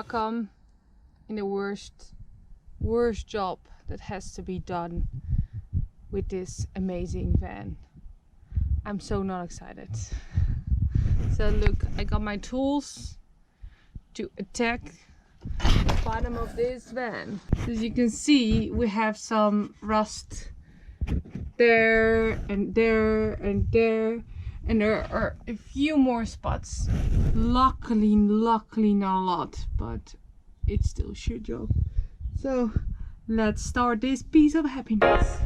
come in the worst job that has to be done with this amazing van. I'm so not excited. So look, I got my tools to attack the bottom of this van. As you can see, we have some rust there and there and there, and there are a few more spots. Luckily not a lot, but it's still a shit job. So let's start this piece of happiness.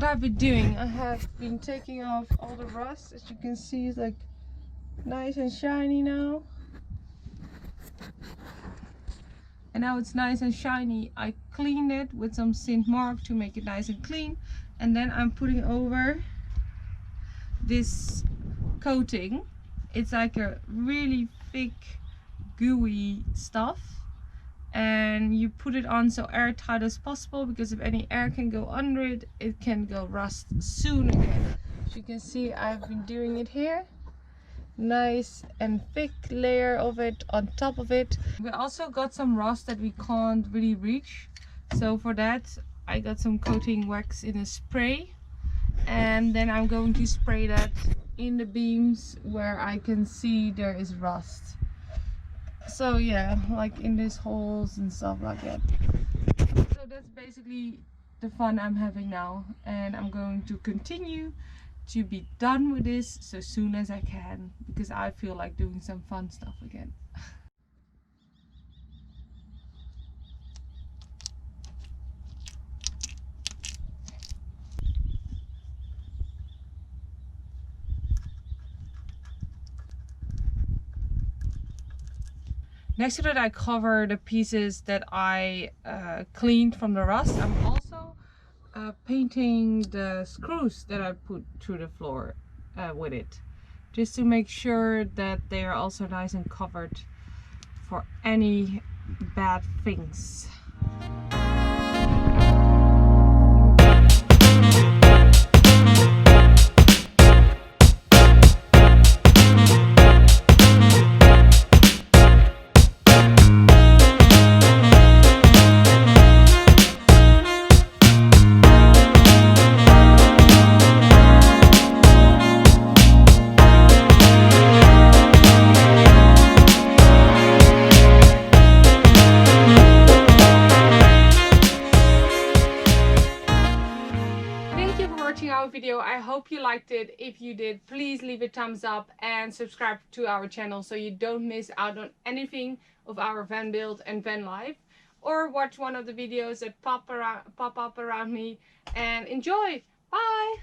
I've been doing, I have been taking off all the rust. As you can see, it's like nice and shiny now. And now it's nice and shiny. I cleaned it with some St. Mark to make it nice and clean, and then I'm putting over this coating. It's like a really thick gooey stuff, and you put it on so airtight as possible, because if any air can go under it, it can go rust soon again. As you can see, I've been doing it here. Nice and thick layer of it on top of it. We also got some rust that we can't really reach, so for that I got some coating wax in a spray, and then I'm going to spray that in the beams where I can see there is rust. So yeah, like in these holes and stuff like that. So that's basically the fun I'm having now, and I'm going to continue to be done with this so soon as I can, because I feel like doing some fun stuff again. Next to that, I cover the pieces that I cleaned from the rust. I'm also painting the screws that I put through the floor with it, just to make sure that they are also nice and covered for any bad things. Our video. I hope you liked it. If you did, please leave a thumbs up and subscribe to our channel so you don't miss out on anything of our van build and van life, or watch one of the videos that pop up around me and enjoy. Bye.